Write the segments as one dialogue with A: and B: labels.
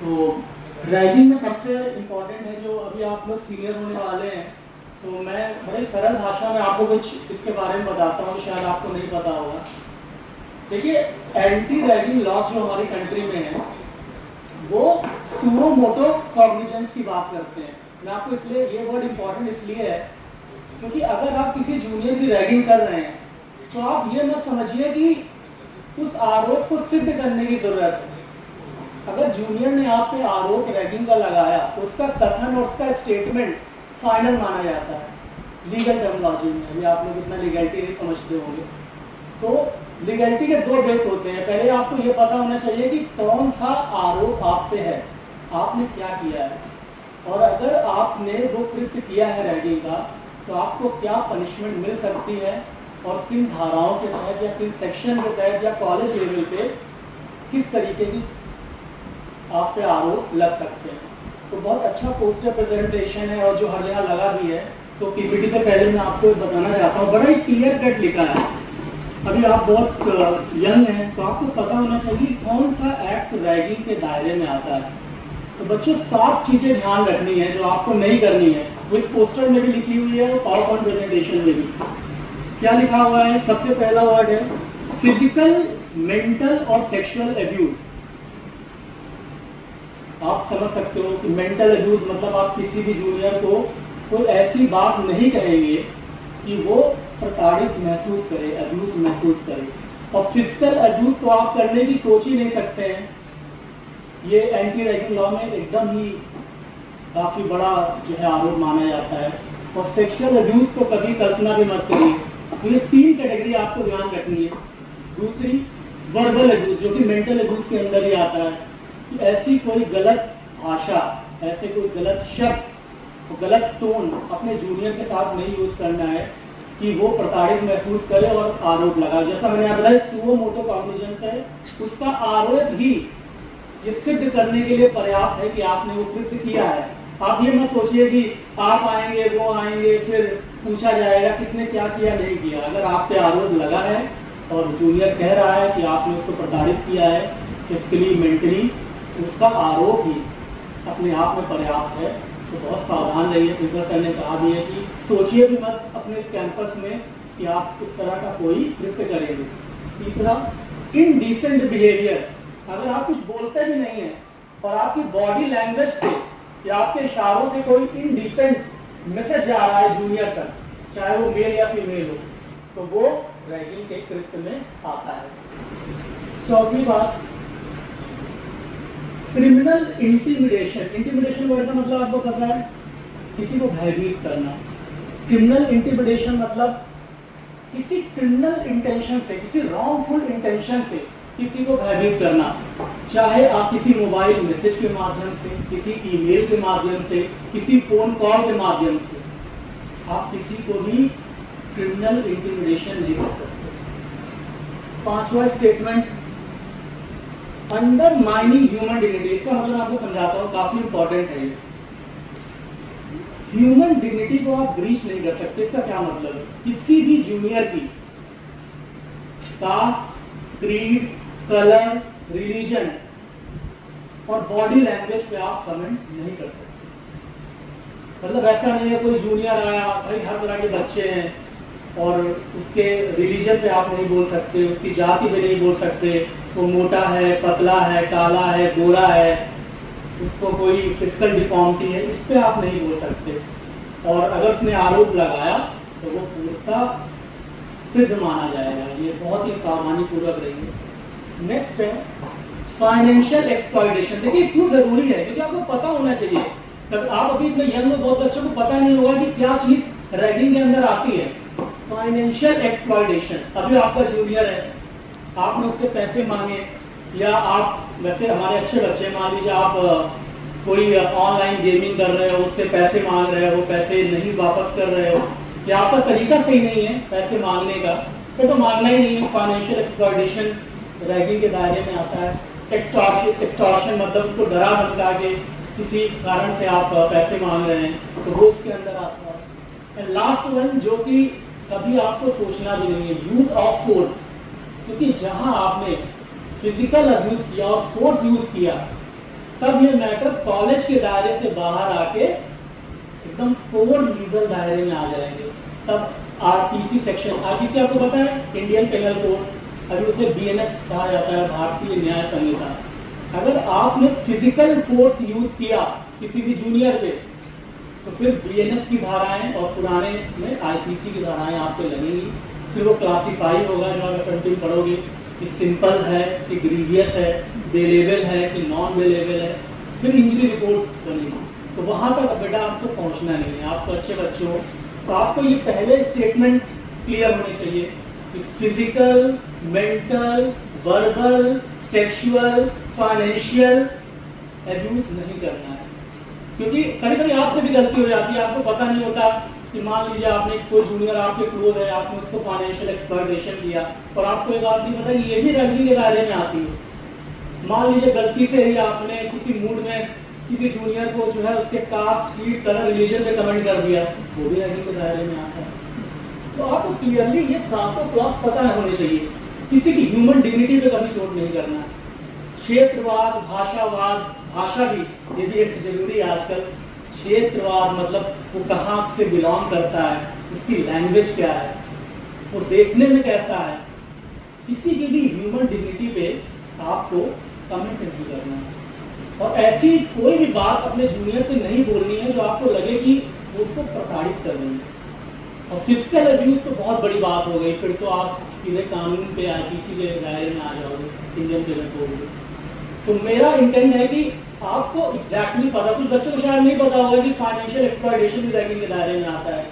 A: तो रैगिंग में सबसे इम्पोर्टेंट है जो अभी आप लोग सीनियर होने वाले हैं, तो मैं बड़े सरल भाषा में आपको कुछ इसके बारे में बताता हूँ, शायद आपको नहीं पता होगा। देखिए, एंटी रैगिंग लॉज जो हमारी कंट्री में है वो सुओ मोटो कॉग्निजेंस की बात करते हैं। मैं आपको इसलिए ये वर्ड इम्पोर्टेंट इसलिए है क्योंकि अगर आप किसी जूनियर की रैगिंग कर रहे हैं तो आप ये मत समझिए कि उस आरोप को सिद्ध करने की जरूरत है। अगर जूनियर ने आप पे आरोप रैगिंग का लगाया तो उसका कथन और उसका स्टेटमेंट फाइनल माना जाता है लीगल टर्मिनोलॉजी में। अभी आप लोग इतना लीगलिटी नहीं समझते होंगे। तो लीगलिटी के दो बेस होते हैं। पहले आपको ये पता होना चाहिए कि कौन सा आरोप आप पे है, आपने क्या किया है, और अगर आपने वो कृत्य किया है रैगिंग का तो आपको क्या पनिशमेंट मिल सकती है और किन धाराओं के तहत या किन सेक्शन के तहत या कॉलेज लेवल पे किस तरीके की आप पे आरोप लग सकते हैं। तो बहुत अच्छा पोस्टर प्रेजेंटेशन है और जो हर जगह लगा भी है। तो पीपीटी से पहले मैं आपको बताना चाहता हूँ, बड़ा ही क्लियर कट लिखा है। अभी आप बहुत यंग हैं तो आपको पता होना चाहिए कौन सा एक्ट रैगिंग के दायरे में आता है। तो बच्चों 7 चीज़ें ध्यान रखनी है जो आपको नहीं करनी है। वो इस पोस्टर में भी लिखी हुई है और पावर पॉइंट प्रेजेंटेशन में भी। क्या लिखा हुआ है? सबसे पहला वर्ड है फिजिकल, मेंटल और सेक्सुअल एब्यूज। आप समझ सकते हो कि मेंटल अब्यूज मतलब आप किसी भी जूनियर को कोई ऐसी बात नहीं कहेंगे कि वो प्रताड़ित महसूस करे, अब्यूज महसूस करे। और फिजिकल अब्यूज तो आप करने की सोच ही नहीं सकते हैं, ये एंटी रैगिंग लॉ में एकदम ही काफ़ी बड़ा जो है आरोप माना जाता है। और सेक्सुअल अब्यूज तो कभी कल्पना भी मत करिए। तो ये 3 कैटेगरी आपको ध्यान रखनी है। दूसरी वर्बल अब्यूज जो कि मेंटल अब्यूज के अंदर ही आता है। ऐसी कोई गलत भाषा, ऐसे कोई गलत शब्द, गलत टोन अपने जूनियर के साथ नहीं यूज करना है कि वो प्रताड़ित महसूस करे और आरोप लगाए। जैसा मैंने आप बताया सुओ मोटो कॉग्निजेंस है, उसका आरोप ही ये सिद्ध करने के लिए पर्याप्त है कि आपने वो कृत्य किया है। आप ये मत सोचिए कि आप आएंगे, वो आएंगे, फिर पूछा जाएगा किसने क्या किया नहीं किया। अगर आप पे आरोप लगा है और जूनियर कह रहा है कि आपने उसको प्रताड़ित किया है फिजिकली, मेंटली, उसका आरोप ही अपने आप में पर्याप्त है। तो बहुत सावधान रहिए। प्रिंसिपल सर ने कहा भी है कि सोचिए भी मत अपने इस कैंपस में कि आप इस तरह का कोई कृत्य करेंगे। तीसरा इनडिसेंट बिहेवियर। अगर आप कुछ बोलते भी नहीं हैं और आपकी बॉडी लैंग्वेज से या आपके इशारों से कोई इनडिसेंट मैसेज जा रहा है जूनियर तक, चाहे वो मेल या फीमेल हो, तो वो रैगिंग के कृत्य में आता है। चौथी बात क्रिमिनल इंटिमिडेशन। इंटिमिडेशन वर्ड का मतलब आपको पता है, किसी को भयभीत करना। क्रिमिनल इंटिमिडेशन मतलब किसी क्रिमिनल इंटेंशन से, किसी रॉन्गफुल इंटेंशन से किसी को भयभीत करना। चाहे आप किसी मोबाइल मैसेज के माध्यम से, किसी ईमेल के माध्यम से, किसी फोन कॉल के माध्यम से, आप किसी को भी क्रिमिनल इंटिमिडेशन नहीं कर सकते। 5वां स्टेटमेंट अंडरमाइनिंग ह्यूमन डिग्निटी। इसका मतलब आपको समझाता हूँ, काफी इंपॉर्टेंट है ये। ह्यूमन डिग्निटी को आप ब्रीच नहीं कर सकते। इसका क्या मतलब है? किसी भी जूनियर की कास्ट, क्रीड, कलर, रिलीजन और बॉडी लैंग्वेज पे आप कमेंट नहीं कर सकते। मतलब ऐसा नहीं है कोई जूनियर आया, भाई हर तरह के बच्चे हैं और उसके रिलीजन पे आप नहीं बोल सकते, उसकी जाति पे नहीं बोल सकते, वो मोटा है, पतला है, काला है, गोरा है, उसको कोई फिजिकल डिफॉर्मिटी है, इस पे आप नहीं बोल सकते। और अगर उसने आरोप लगाया तो वो पूर्णतः सिद्ध माना जाएगा। ये बहुत ही सावधानी पूर्वक रहेंगे। नेक्स्ट है फाइनेंशियल एक्सप्लॉयटेशन। देखिए क्यों जरूरी है, क्योंकि आपको पता होना चाहिए। तब आप अभी इतने यंग हो, बहुत बच्चों को पता नहीं होगा कि क्या चीज रैगिंग के अंदर आती है। Financial exploitation. अभी आपका जूनियर है, आपने उससे पैसे मांगे, या आप वैसे हमारे अच्छे बच्चे, मान लीजिए आप कोई ऑनलाइन गेमिंग कर रहे हो, उससे पैसे मांग रहे हो, वो पैसे नहीं वापस कर रहे हो, या आपका तरीका सही नहीं है पैसे मांगने का, तो मांगना ही नहीं है। फाइनेंशियल एक्सप्लॉयटेशन रैगिंग के दायरे में आता है। एक्सटॉर्शन मतलब उसको डरा धमका के किसी कारण से आप पैसे मांग रहे हैं, तो वो उसके अंदर आता है। एंड लास्ट वन जो कि कभी आपको सोचना भी नहीं है, यूज ऑफ फोर्स। क्योंकि जहां आपने फिजिकल अब्यूज किया और फोर्स यूज किया तब ये मैटर कॉलेज के दायरे से बाहर आके एकदम कोर लीगल दायरे में आ जाएंगे। तब आरपीसी सेक्शन, आरपीसी आपको पता है इंडियन पेनल कोड, अभी उसे बीएनएस कहा जाता है, भारतीय न्याय संहिता। अगर आपने फिजिकल फोर्स यूज किया किसी भी जूनियर पे तो फिर बीएनएस की धाराएं और पुराने में आईपीसी की धाराएं आप पे लगेंगी। फिर वो क्लासीफाई होगा जो आप एफएमटी पढ़ोगे कि सिंपल है कि ग्रीवियस है, बेलेबल है कि नॉन बेलेबल है, फिर इंजरी रिपोर्ट बनेगी। तो वहाँ तक बेटा आपको पहुँचना नहीं है। आप तो अच्छे बच्चे हो, तो आपको ये पहले स्टेटमेंट क्लियर होने चाहिए कि physical, mental, verbal, sexual, financial abuse नहीं करना है। क्योंकि कभी कभी आपसे भी गलती हो जाती है, आपको पता नहीं होता कि मान लीजिए आपने कोई जूनियर आपके क्लोज है, आपने उसको फाइनेंशियल एक्सप्लॉयटेशन किया और आपको एक बात नहीं पता कि ये भी रैगिंग के दायरे में आती है। मान लीजिए गलती से ही आपने किसी मूड में किसी जूनियर को जो है उसके कास्ट, क्रीड, कलर, रिलीजन पे कमेंट कर दिया, वो भी रैगिंग के दायरे में आता है। तो आपको क्लियरली ये सातों क्लॉज पता होने चाहिए। किसी की ह्यूमन डिग्निटी पे कभी चोट नहीं करना। क्षेत्रवाद, भाषावाद, भाषा भी ये भी एक जरूरी है आजकल। क्षेत्रवाद मतलब वो कहाँ से बिलोंग करता है, उसकी लैंग्वेज क्या है, वो देखने में कैसा है, किसी की भी ह्यूमन डिग्निटी पे आपको कमेंट नहीं करना है। और ऐसी कोई भी बात अपने जूनियर से नहीं बोलनी है जो आपको लगे कि वो उसको प्रताड़ित कर रही है। और फिजिकल अब्यूज तो बहुत बड़ी बात हो गई, फिर तो आप सीधे कानून पे आईपीसी के दायरे में आ जाओगे, इंडियन पेनल कोड में। तो मेरा इंटेंट है कि आपको एग्जैक्टली पता, कुछ बच्चों को शायद नहीं पता होगा कि फाइनेंशियल एक्सप्लॉयटेशन भी रैगिंग के दायरे में आता है।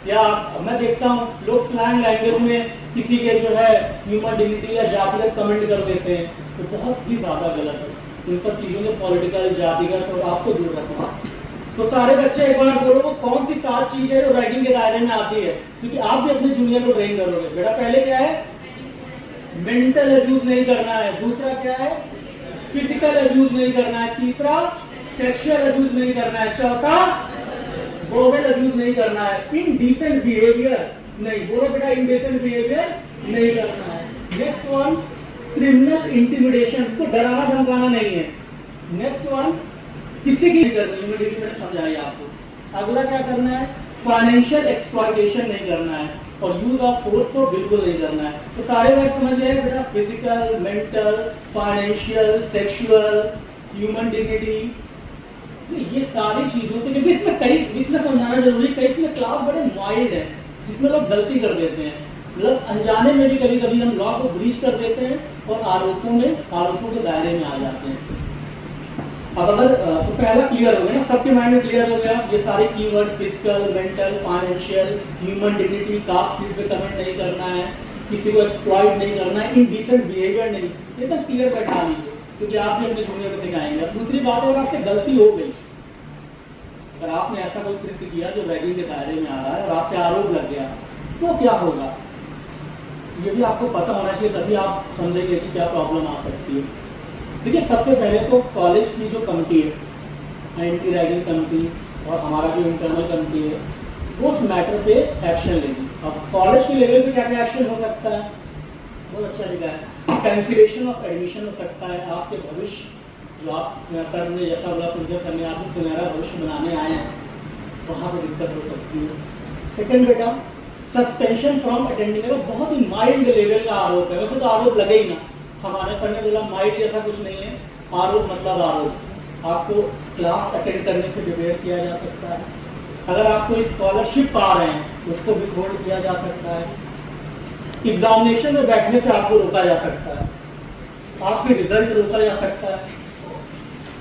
A: या मैं देखता हूँ लोग स्लैंग लैंग्वेज में किसी के जो है ह्यूमन डिग्निटी या जातिगत कमेंट कर देते हैं, तो बहुत ही ज़्यादा गलत है। इन सब चीज़ों में पॉलिटिकल, जातिगत और आपको दूर रखना। तो सारे बच्चे एक बार बोलो वो कौन सी 7 चीज़ है जो रैगिंग के दायरे में आती है, क्योंकि आप भी अपने जूनियर को ट्रेन करोगे। बेटा पहले क्या है, मेंटल अब्यूज नहीं करना है। दूसरा क्या है, फिजिकल अब्यूज नहीं करना है। तीसरा, सेक्सुअल अब्यूज नहीं करना है। चौथा, वर्बल अब्यूज नहीं करना है। इनडिसेंट बिहेवियर नहीं, बोलो बेटा इनडिसेंट बिहेवियर नहीं करना है। नेक्स्ट वन, क्रिमिनल इंटिमिडेशन, को डराना धमकाना नहीं है। नेक्स्ट वन, किसी की नहीं करनी, मैंने समझाई आपको। अगला क्या करना है, फाइनेंशियल एक्सप्लॉयटेशन नहीं करना है और यूज ऑफ फोर्स तो बिल्कुल नहीं करना है। तो सारे वर्ड समझ गए बेटा, physical, mental, financial, sexual, human dignity, ये सारी चीजों से, क्योंकि इसमें समझाना जरूरी है, कई इसमें क्लास बड़े माइल्ड है जिसमें लोग गलती कर देते हैं। मतलब अनजाने में भी कभी कभी हम लॉ को ब्रीच कर देते हैं और आरोपों के दायरे में आ जाते हैं। अब अगर तो पहला क्लियर हो गया ना, सबके माइंड में क्लियर हो गया ये सारे keyword, physical, mental, financial, human dignity, caste creed पे कमेंट नहीं करना है, किसी को एक्सप्लॉइट नहीं करना है, इनडिसेंट बिहेवियर नहीं, ये तो क्लियर बैठा लीजिए, क्योंकि आप भी अपने जूनियर को सिखाएंगे। दूसरी बात है, अगर आपसे गलती हो गई, अगर आपने ऐसा कोई कृत्य किया जो रैगिंग के दायरे में आ रहा है और आप पे आरोप लग गया, तो क्या होगा ये भी आपको पता होना चाहिए, तभी आप समझेंगे कि क्या प्रॉब्लम आ सकती है। देखिए सबसे पहले तो कॉलेज की जो कमिटी है, एंटी रैगिंग कमिटी, और हमारा जो इंटरनल कमिटी है, उस मैटर पे एक्शन लेगी। अब कॉलेज के लेवल पे क्या क्या एक्शन हो सकता है, बहुत अच्छा लिखा है, कैंसिलेशन ऑफ एडमिशन हो सकता है। आपके भविष्य जो आप सर ने जैसा बोला प्रोफेसर सर ने आपको सुनहरा भविष्य बनाने आए हैं, वहाँ पर दिक्कत हो सकती है। सेकेंड बेटा, सस्पेंशन फ्रॉम अटेंडिंग, अगर बहुत ही माइल्ड लेवल का आरोप है, वैसे तो आरोप लगे ही ना, हमारे सर ने बोला माइल्ड जैसा कुछ नहीं है, आरोप मतलब आरोप, आपको क्लास अटेंड करने से डिबेट किया जा सकता है। अगर आप कोई स्कॉलरशिप पा रहे हैं उसको विथहोल्ड किया जा सकता है, एग्जामिनेशन में बैठने से आपको रोका जा सकता है, आपके रिजल्ट रोका जा सकता है,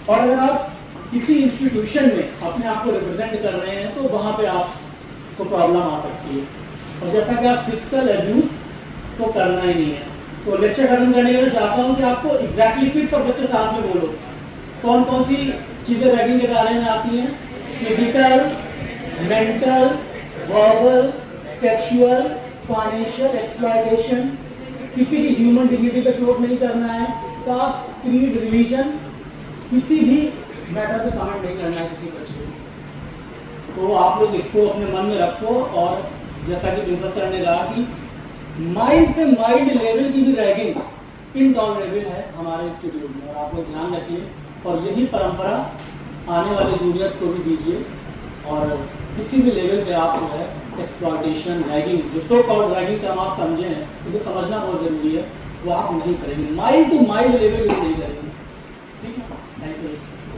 A: और अगर आप किसी इंस्टीट्यूशन में अपने आप को रिप्रेजेंट कर रहे हैं तो वहाँ पे आपको प्रॉब्लम आ सकती है। और जैसा कि आप फिजिकल एब्यूज तो करना ही नहीं है। तो लेक्चर खत्म करने के लिए चाहता हूँ कि आपको एग्जैक्टली फिर सब बच्चे साथ में बोलो कौन कौन सी चीज़ें रैगिंग के बारे में आती हैं, physical, mental, verbal, sexual, financial exploitation, किसी भी ह्यूमन डिग्निटी पे चोट नहीं करना है, कास्ट, क्रीड, रिलीजन, किसी भी मैटर पे कमेंट नहीं करना है किसी बच्चे को। तो आप लोग इसको अपने मन में रखो, और जैसा कि प्रोफेसर सर ने कहा कि माइल्ड से माइल्ड लेवल की भी रैगिंग इनटॉलरेबल है हमारे इंस्टीट्यूट में, और आप लोग ध्यान रखिए और यही परंपरा आने वाले जूनियर्स को भी दीजिए। और किसी भी लेवल पे आप जो है एक्सप्लॉयटेशन, रैगिंग, जो सो कॉल्ड रैगिंग टर्म आप समझे हैं, इसे समझना बहुत ज़रूरी है, वो आप नहीं करेंगे, माइल्ड टू माइल्ड लेवल पे नहीं करेंगे। ठीक है, थैंक यू।